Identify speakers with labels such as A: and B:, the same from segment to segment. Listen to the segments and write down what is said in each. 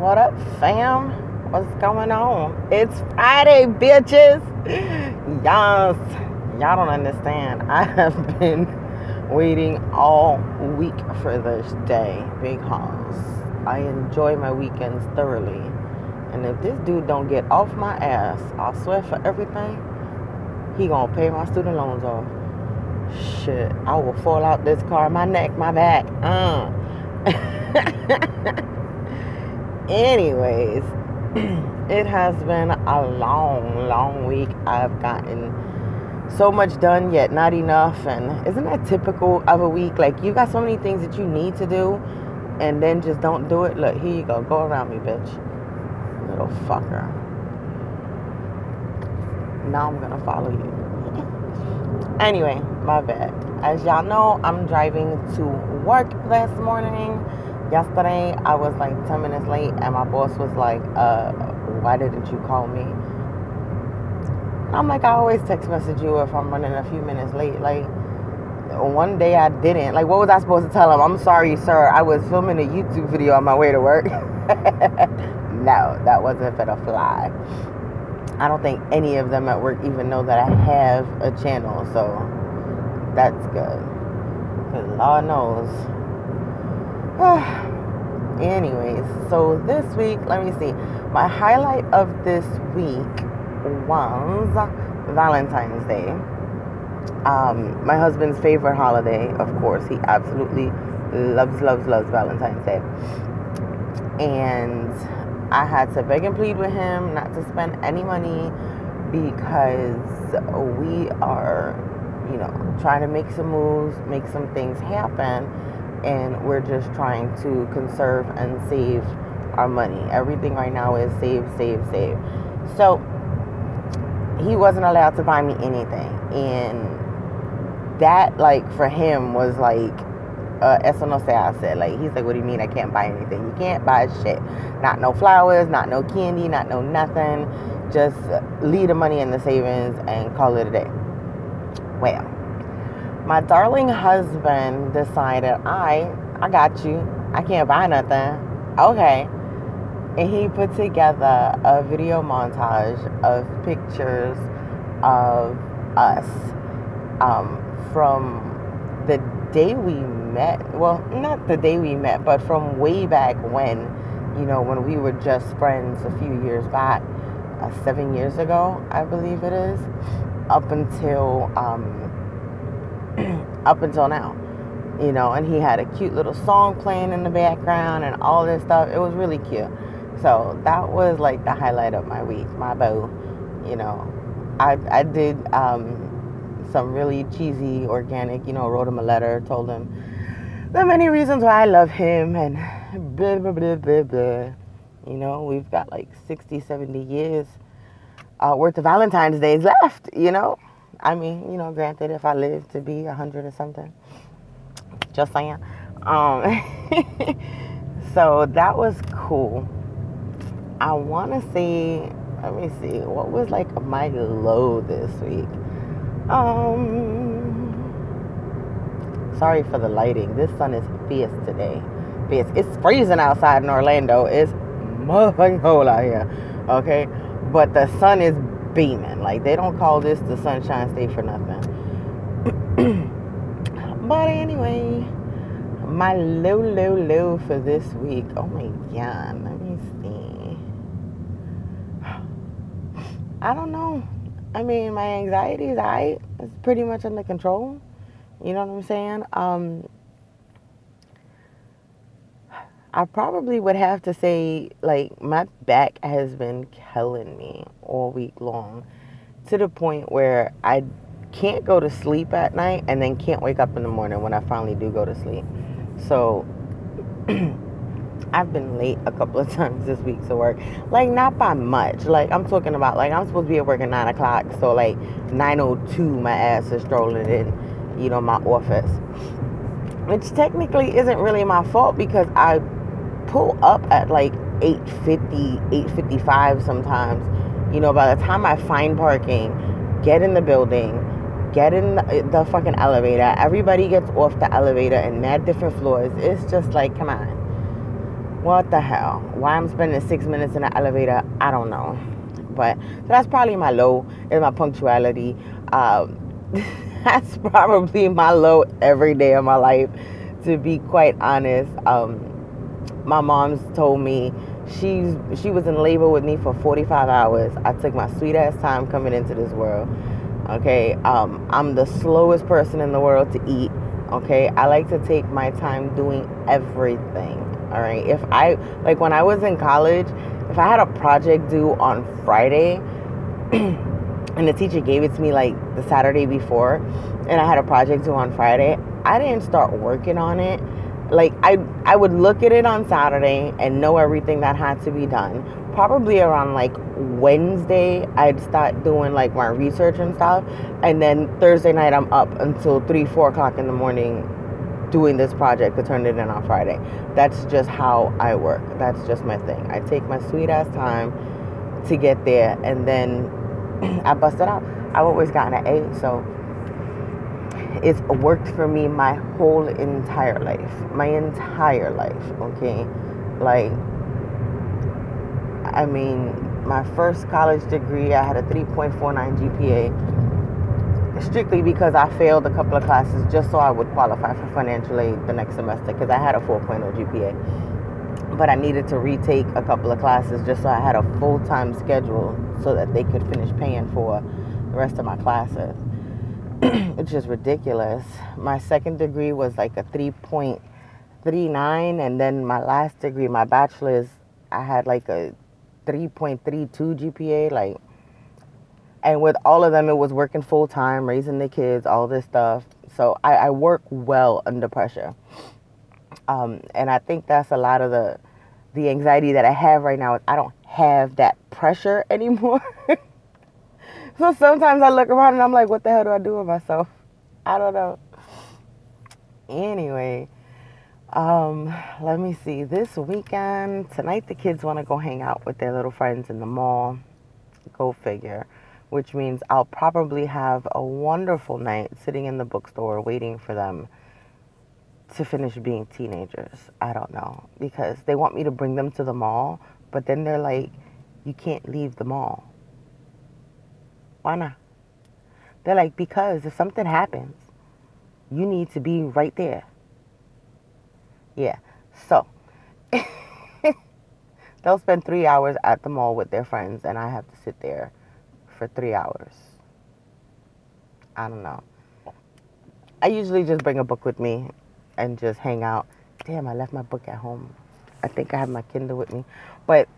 A: What up, fam? What's going on? It's Friday, bitches. Yes. Y'all don't understand. I have been waiting all week for this day because I enjoy my weekends thoroughly. And if this dude don't get off my ass, I swear for everything, he gonna pay my student loans off. Shit, I will fall out this car, my neck, my back. Anyways, it has been a long week. I've gotten so much done, yet not enough. And isn't that typical of a week? Like, you got so many things that you need to do and then just don't do it. Look, here you go. Go around me, bitch. Little fucker. Now I'm gonna follow you. Anyway, my bad. As y'all know, I'm driving to work this morning. Yesterday, I was like 10 minutes late, and my boss was like, why didn't you call me? And I'm like, I always text message you if I'm running a few minutes late. Like, one day I didn't. Like, what was I supposed to tell him? I'm sorry, sir. I was filming a YouTube video on my way to work. No, that wasn't for the fly. I don't think any of them at work even know that I have a channel, so that's good. Because Lord knows. Anyways, so this week, let me see. My highlight of this week was Valentine's Day. My husband's favorite holiday, of course. He absolutely loves Valentine's Day. And I had to beg and plead with him not to spend any money because we are, trying to make some moves, make some things happen, and we're just trying to conserve and save our money. Everything right now is save. So he wasn't allowed to buy me anything, and that, like, for him was like, eso no se hace. Like, he's like, what do you mean I can't buy anything? You can't buy shit. Not no flowers, not no candy, not no nothing. Just leave the money in the savings and call it a day. Well, my darling husband decided, I got you. I can't buy nothing. Okay. And he put together a video montage of pictures of us from the day we met. Well, not the day we met, but from way back when, when we were just friends a few years back, 7 years ago, I believe it is, up until now, and he had a cute little song playing in the background and all this stuff. It was really cute. So that was like the highlight of my week, my beau. I did some really cheesy, organic, wrote him a letter, told him the many reasons why I love him, and blah, blah, blah, blah, blah. We've got like 60, 70 years worth of Valentine's Days left, I mean, granted, if I live to be 100 or something, just saying. So that was cool. I want to see, let me see, what was like my low this week? Sorry for the lighting. This sun is fierce today. Fierce. It's freezing outside in Orlando. It's motherfucking cold out here. Okay? But the sun is beaming. Like, they don't call this the Sunshine State for nothing. But anyway, my low for this week. Oh my God. Let me see. I don't know. I mean, my anxiety is alright. It's pretty much under control. You know what I'm saying? I probably would have to say, like, my back has been killing me all week long, to the point where I can't go to sleep at night and then can't wake up in the morning when I finally do go to sleep. So I've been late a couple of times this week to work. Like, not by much. Like, I'm talking about, like, I'm supposed to be at work at 9 o'clock. So, like, 9:02, my ass is strolling in, my office. Which technically isn't really my fault, because I pull up at, like, 8:50, 8:55 sometimes. By the time I find parking, get in the building, get in the fucking elevator. Everybody gets off the elevator in mad different floors. It's just like, come on. What the hell? Why I'm spending 6 minutes in the elevator, I don't know. But so that's probably my low, is my punctuality. That's probably my low every day of my life, to be quite honest. My mom's told me she was in labor with me for 45 hours. I took my sweet ass time coming into this world. Okay, I'm the slowest person in the world to eat. Okay, I like to take my time doing everything. All right, if I, like, when I was in college, if I had a project due on Friday and the teacher gave it to me like the Saturday before, and I had a project due on Friday, I didn't start working on it. Like, I would look at it on Saturday and know everything that had to be done. Probably around like Wednesday, I'd start doing like my research and stuff. And then Thursday night, I'm up until 3, 4 o'clock in the morning doing this project to turn it in on Friday. That's just how I work. That's just my thing. I take my sweet ass time to get there, and then I bust it out. I've always gotten an A, so it's worked for me my whole entire life. My entire life, okay? Like, I mean, my first college degree, I had a 3.49 GPA, strictly because I failed a couple of classes just so I would qualify for financial aid the next semester, because I had a 4.0 GPA. But I needed to retake a couple of classes just so I had a full-time schedule so that they could finish paying for the rest of my classes. It's just ridiculous. My second degree was like a 3.39, and then my last degree, my bachelor's, I had like a 3.32 GPA. Like, and with all of them, it was working full time, raising the kids, all this stuff. So I work well under pressure. And I think that's a lot of the anxiety that I have right now. Is I don't have that pressure anymore. So sometimes I look around and I'm like, what the hell do I do with myself? I don't know. Anyway, let me see. This weekend, tonight the kids want to go hang out with their little friends in the mall. Go figure. Which means I'll probably have a wonderful night sitting in the bookstore waiting for them to finish being teenagers. I don't know. Because they want me to bring them to the mall, but then they're like, you can't leave the mall. Why not? They're like, because if something happens, you need to be right there. Yeah. So, they'll spend 3 hours at the mall with their friends, and I have to sit there for 3 hours. I don't know. I usually just bring a book with me and just hang out. Damn, I left my book at home. I think I have my Kindle with me. But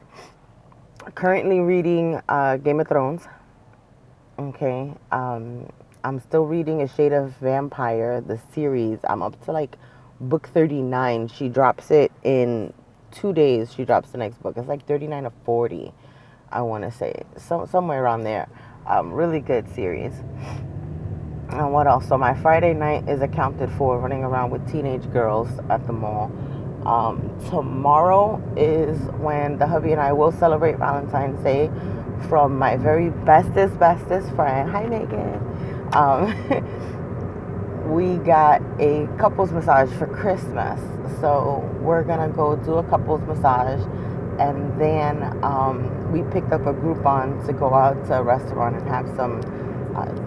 A: currently reading Game of Thrones. Okay, I'm still reading A Shade of Vampire, the series. I'm up to like book 39. She drops it in 2 days. She drops the next book. It's like 39 or 40, I want to say. So somewhere around there. Really good series. And what else? So my Friday night is accounted for running around with teenage girls at the mall. Tomorrow is when the hubby and I will celebrate Valentine's Day from my very bestest friend. Hi, Megan. We got a couples massage for Christmas. So we're going to go do a couples massage. And then we picked up a Groupon to go out to a restaurant and have some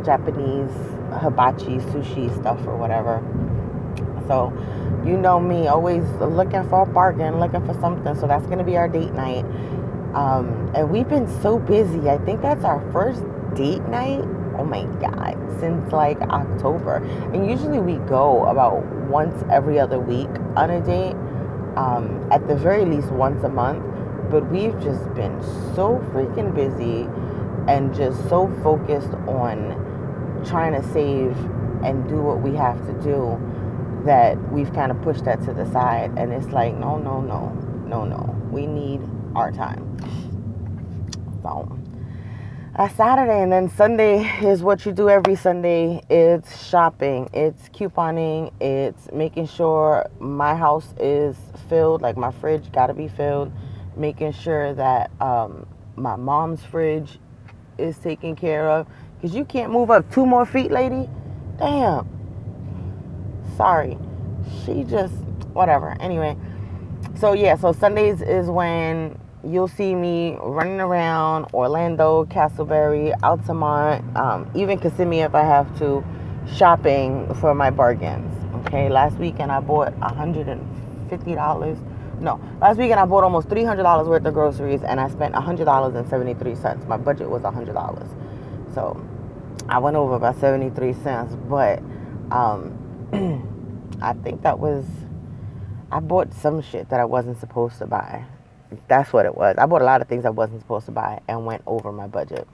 A: Japanese hibachi sushi stuff or whatever. So, you know me, always looking for a bargain, looking for something. So that's going to be our date night. And we've been so busy. I think that's our first date night, oh my God, since like October. And usually we go about once every other week on a date, at the very least once a month. But we've just been so freaking busy and just so focused on trying to save and do what we have to do that we've kind of pushed that to the side. And it's like, no. We need our time. So Saturday, and then Sunday is what you do every Sunday. It's shopping, it's couponing, it's making sure my house is filled, like my fridge got to be filled, making sure that my mom's fridge is taken care of, because you can't move up 2 more feet, lady. Damn. Sorry. She just, whatever. Anyway, So yeah, so Sundays is when you'll see me running around Orlando, Castleberry, Altamont, even Kissimmee if I have to, shopping for my bargains. Okay, last weekend I bought $150. No, last weekend I bought almost $300 worth of groceries and I spent $100.73. My budget was $100. So I went over by 73 cents, but I think that was, I bought some shit that I wasn't supposed to buy. That's what it was. I bought a lot of things I wasn't supposed to buy and went over my budget.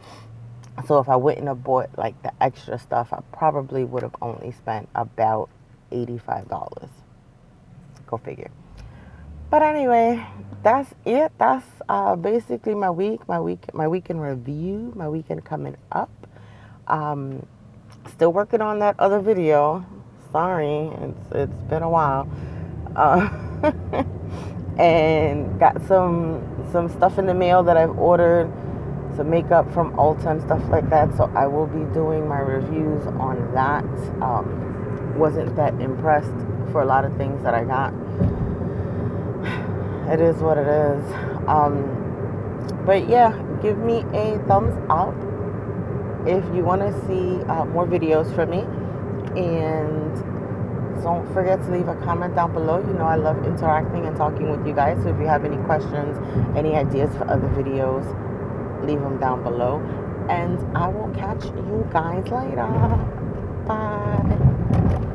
A: So if I wouldn't have bought like the extra stuff, I probably would have only spent about $85. Go figure. But anyway, that's it. That's basically my weekend review, my weekend coming up. Um, Still working on that other video. Sorry, it's been a while. Uh, and got some stuff in the mail that I've ordered, some makeup from Ulta and stuff like that. So I will be doing my reviews on that. Wasn't that impressed for a lot of things that I got. It is what it is. But yeah, give me a thumbs up if you want to see more videos from me, and don't forget to leave a comment down below. You know I love interacting and talking with you guys, so if you have any questions, any ideas for other videos, leave them down below, and I will catch you guys later. Bye.